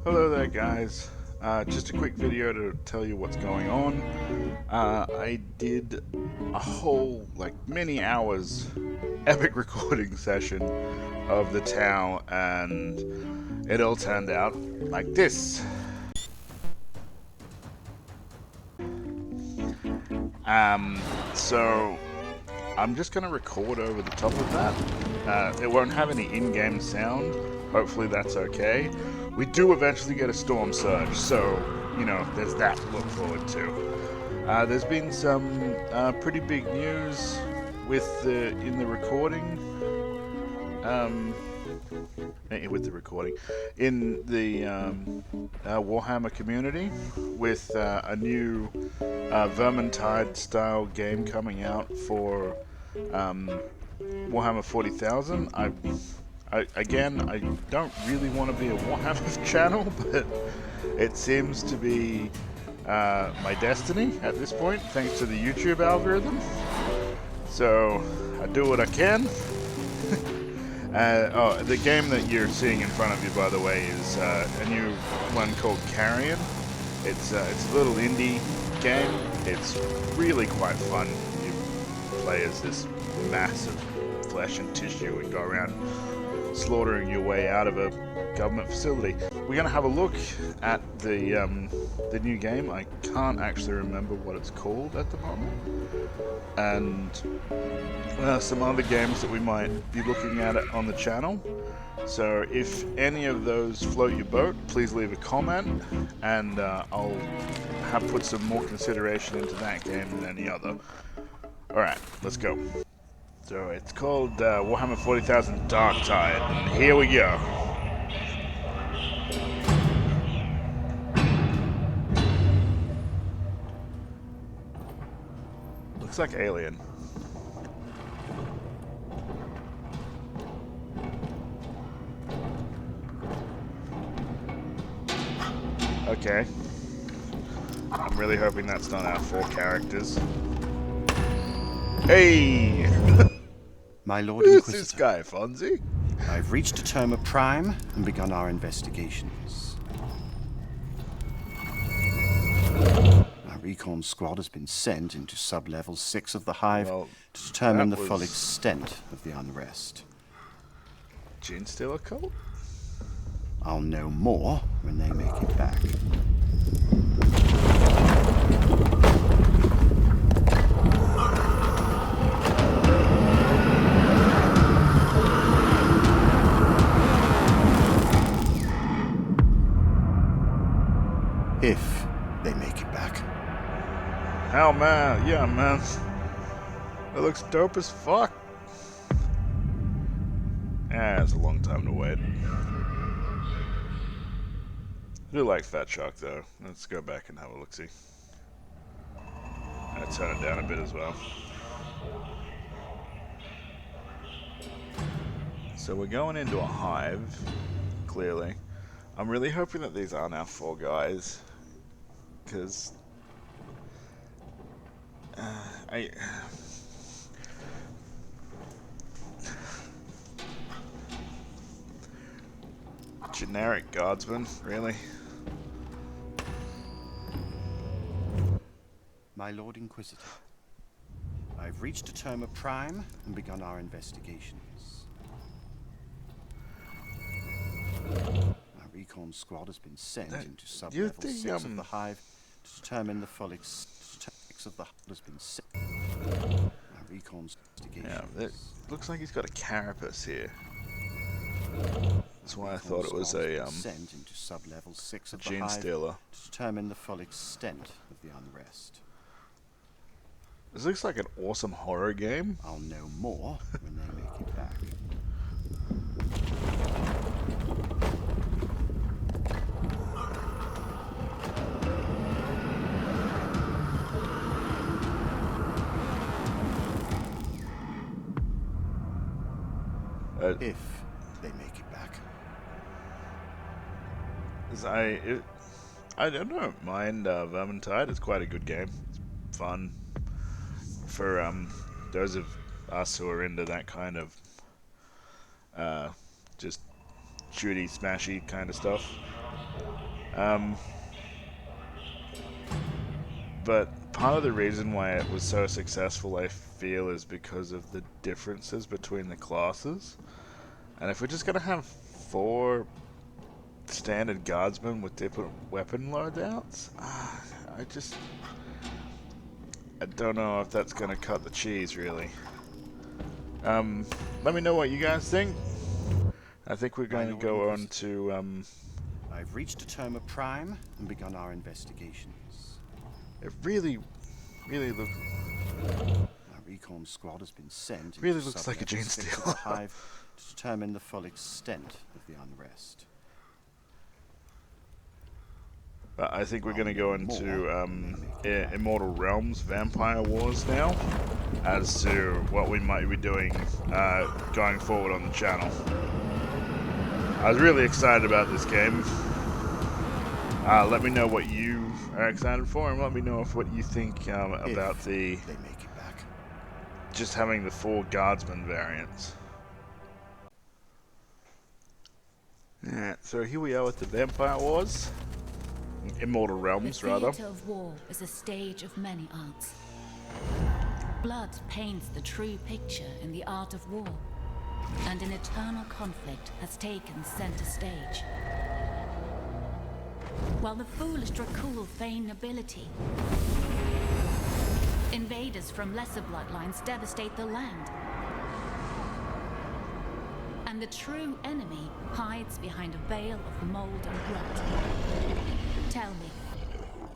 Hello there guys, just a quick video to tell you what's going on. I did a whole, many hours epic recording session of the town and it all turned out like this. So I'm just going to record over the top of that. It won't have any in-game sound. Hopefully that's okay. We do eventually get a storm surge, so, you know, there's that to look forward to. There's been some pretty big news in the recording. In the Warhammer community, with a new Vermintide style game coming out for Warhammer 40,000. I don't really want to be a Warhammer channel, but it seems to be my destiny at this point, thanks to the YouTube algorithm. So I do what I can. The game that you're seeing in front of you, by the way, is a new one called Carrion. It's a little indie game. It's really quite fun. You play as this massive flesh and tissue and go around slaughtering your way out of a government facility. We're going to have a look at the new game. I can't actually remember what it's called at the moment. And some other games that we might be looking at on the channel. So if any of those float your boat, please leave a comment, and I'll have put some more consideration into that game than any other. Alright, let's go. So it's called Warhammer 40,000 Darktide, and here we go. Looks like Alien. Okay. I'm really hoping that's not our 4 characters. Hey! My Lord Who's Inquisitor, this guy, Fonzie? I've reached a term of prime and begun our investigations. Our recon squad has been sent into sub-level 6 of the Hive to determine the full extent of the unrest. Gene Stealer cult? I'll know more when they make it back. If they make it back. Hell, man. Yeah, man. It looks dope as fuck. Yeah, it's a long time to wait. I do like Fat Shark, though. Let's go back and have a look-see. I'm gonna turn it down a bit as well. So we're going into a hive, clearly. I'm really hoping that these aren't our 4 guys, because generic guardsman, really? My Lord Inquisitor, I've reached a term of prime and begun our investigations. Our recon squad has been sent into sub-level 6 of the Hive to determine the full extent of the has been sent. Our recon's investigations. Yeah, it looks like he's got a carapace here. That's why I thought it was a sent into sub-level 6 of the Gene Hive Stealer. to determine the full extent of the unrest. This looks like an awesome horror game. I'll know more when they make it back. If they make it back. I don't mind Vermintide. It's quite a good game. It's fun for those of us who are into that kind of just shooty, smashy kind of stuff. But part of the reason why it was so successful, I feel, is because of the differences between the classes. And if we're just gonna have 4 standard guardsmen with different weapon loadouts, I don't know if that's gonna cut the cheese, really. Let me know what you guys think. I think we're going to go on to, I've reached a term of prime and begun our investigations. It really looks... Our recon squad has been sent Really looks like a Gene Steele. the hive to determine the full extent of the unrest. But I think we're going to go into Immortal Realms Vampire Wars now, as to what we might be doing going forward on the channel. I was really excited about this game. Let me know what you are excited for, and let me know what you think about the they make it back. Just having the 4 guardsmen variants. Alright, so here we are with the Vampire Wars. Immortal Realms, rather. The theatre of war is a stage of many arts. Blood paints the true picture in the art of war, and an eternal conflict has taken center stage. While the foolish Dracul feign nobility, invaders from lesser bloodlines devastate the land. And the true enemy hides behind a veil of mold and rot. Tell me,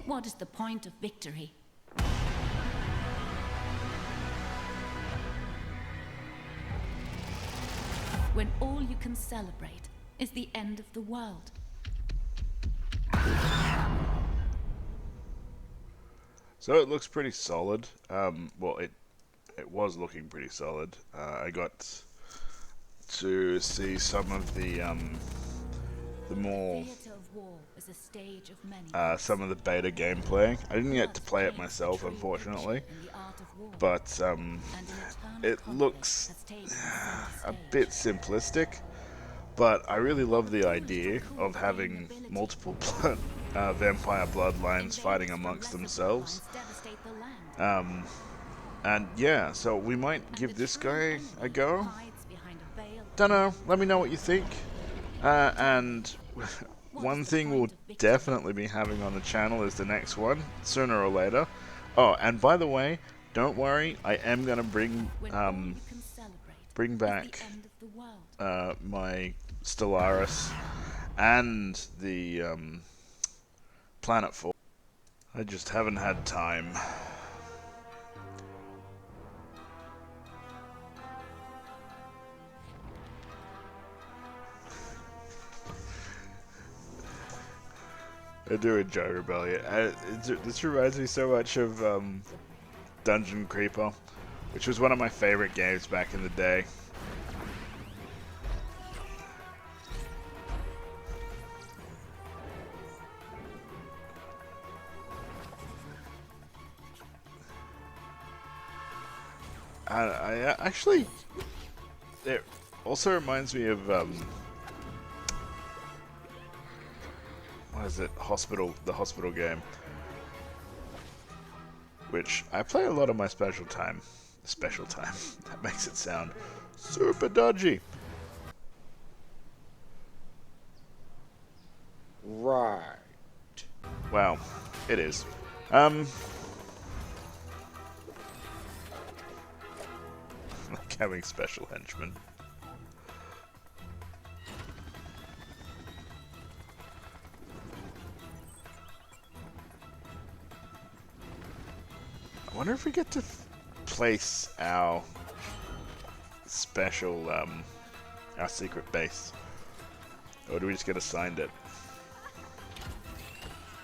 what is the point of victory? When all you can celebrate is the end of the world. So it looks pretty solid. Well, it was looking pretty solid. I got to see some of the more some of the beta gameplay. I didn't get to play it myself, unfortunately, but it looks a bit simplistic. But I really love the idea of having multiple vampire bloodlines fighting amongst themselves. And yeah, so we might give this guy a go. Dunno, let me know what you think. And one thing we'll definitely be having on the channel is the next one, sooner or later. Oh, and by the way, don't worry, I am gonna bring back my Stellaris and the Planetfall. I just haven't had time. I do enjoy Rebellion. This reminds me so much of Dungeon Creeper, which was one of my favorite games back in the day. I actually, it also reminds me of what is it? The Hospital game, which I play a lot of my special time. That makes it sound super dodgy. Right. Wow, it is. Like having special henchmen. I wonder if we get to place our special, our secret base. Or do we just get assigned it?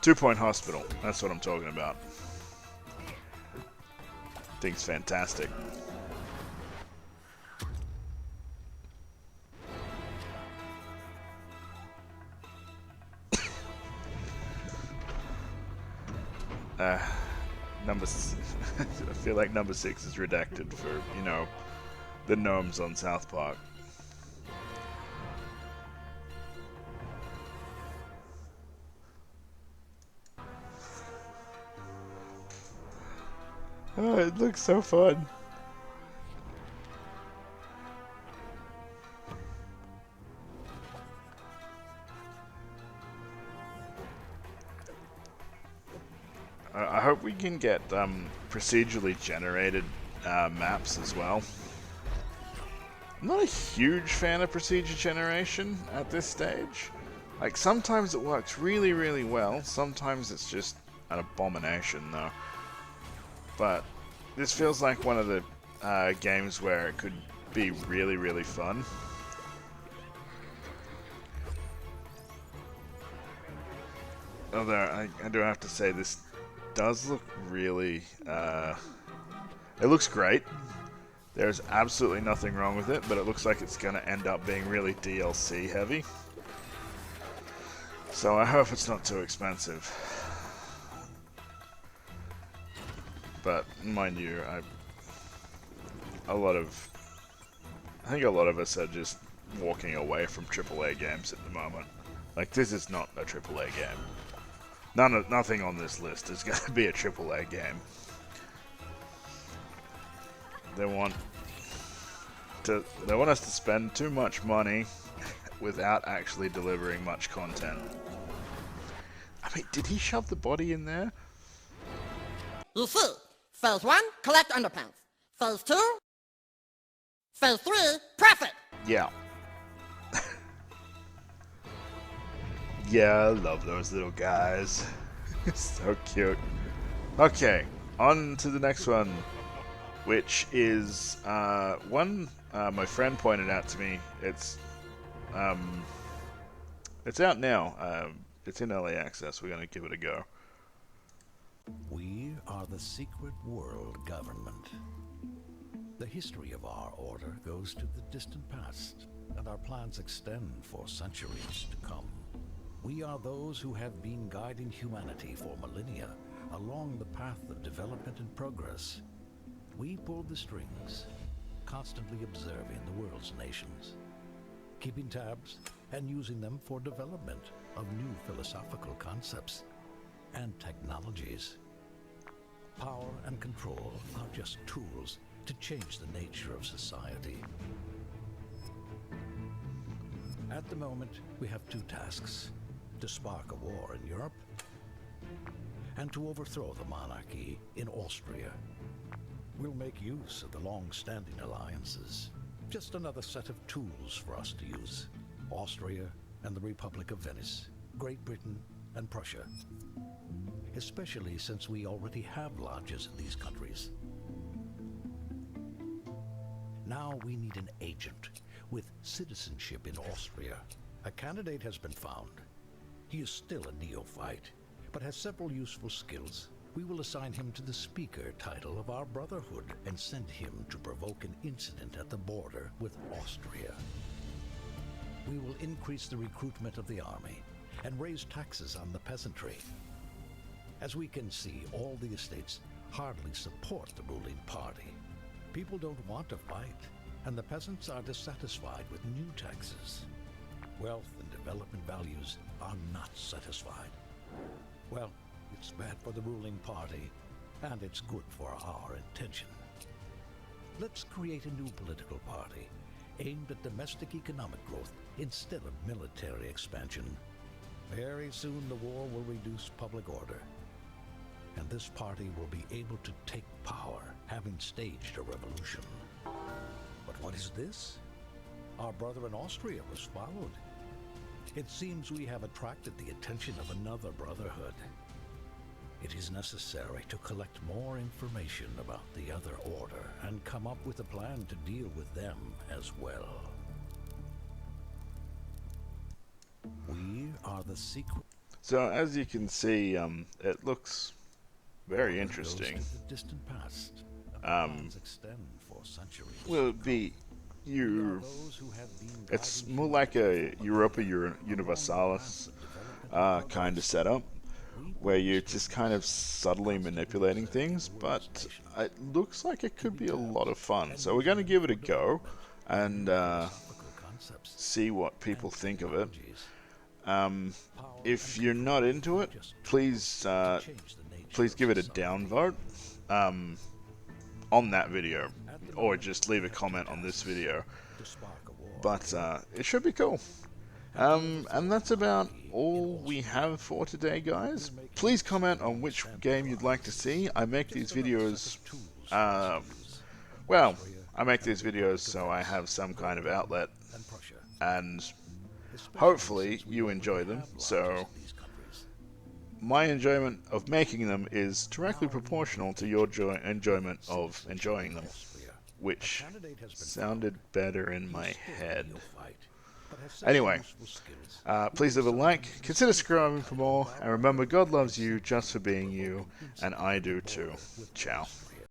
2-point hospital. That's what I'm talking about. Thing's fantastic. I feel like number 6 is redacted for, you know, the gnomes on South Park. Oh, it looks so fun. I hope we can get procedurally generated maps as well. I'm not a huge fan of procedure generation at this stage. Like, sometimes it works really, really well. Sometimes it's just an abomination, though. But this feels like one of the games where it could be really, really fun. Although, I do have to say, this does look really... it looks great. There's absolutely nothing wrong with it, but it looks like it's going to end up being really DLC heavy. So I hope it's not too expensive. But mind you, I think a lot of us are just walking away from AAA games at the moment. Like, this is not a AAA game. Nothing on this list is going to be a AAA game. They want us to spend too much money without actually delivering much content. I mean, did he shove the body in there? You see, phase 1, collect underpants. Phase 2, phase 3, profit. Yeah. Yeah, I love those little guys. So cute. Okay, on to the next one, which is one my friend pointed out to me. It's out now. It's in early access. We're gonna give it a go. We are the secret world government. The history of our order goes to the distant past, and our plans extend for centuries to come. We are those who have been guiding humanity for millennia along the path of development and progress. We pull the strings, constantly observing the world's nations, keeping tabs and using them for development of new philosophical concepts and technologies. Power and control are just tools to change the nature of society. At the moment, we have two tasks: to spark a war in Europe and to overthrow the monarchy in Austria. We'll make use of the long-standing alliances. Just another set of tools for us to use. Austria and the Republic of Venice, Great Britain and Prussia. Especially since we already have lodges in these countries. Now we need an agent with citizenship in Austria. A candidate has been found. He is still a neophyte, but has several useful skills. We will assign him to the Speaker title of our Brotherhood and send him to provoke an incident at the border with Austria. We will increase the recruitment of the army and raise taxes on the peasantry. As we can see, all the estates hardly support the ruling party. People don't want to fight, and the peasants are dissatisfied with new taxes. Wealth and development values are not satisfied. Well, it's bad for the ruling party, and it's good for our intention. Let's create a new political party aimed at domestic economic growth instead of military expansion. Very soon the war will reduce public order, and this party will be able to take power, having staged a revolution. But what is this? Our brother in Austria was followed. It seems we have attracted the attention of another brotherhood. It is necessary to collect more information about the other order and come up with a plan to deal with them as well. We are the secret. So as you can see, it looks very interesting. The distant past. Extend for centuries. Will be it's more like a Europa Universalis kind of setup, where you're just kind of subtly manipulating things, but it looks like it could be a lot of fun. So we're going to give it a go and see what people think of it. If you're not into it, please give it a downvote. on that video, or just leave a comment on this video. But it should be cool. And that's about all we have for today, guys. Please comment on which game you'd like to see. I make these videos, well, I make these videos so I have some kind of outlet, and hopefully you enjoy them. So my enjoyment of making them is directly proportional to your enjoyment of enjoying them, which sounded better in my head. Anyway, please leave a like, consider subscribing for more, and remember, God loves you just for being you, and I do too. Ciao.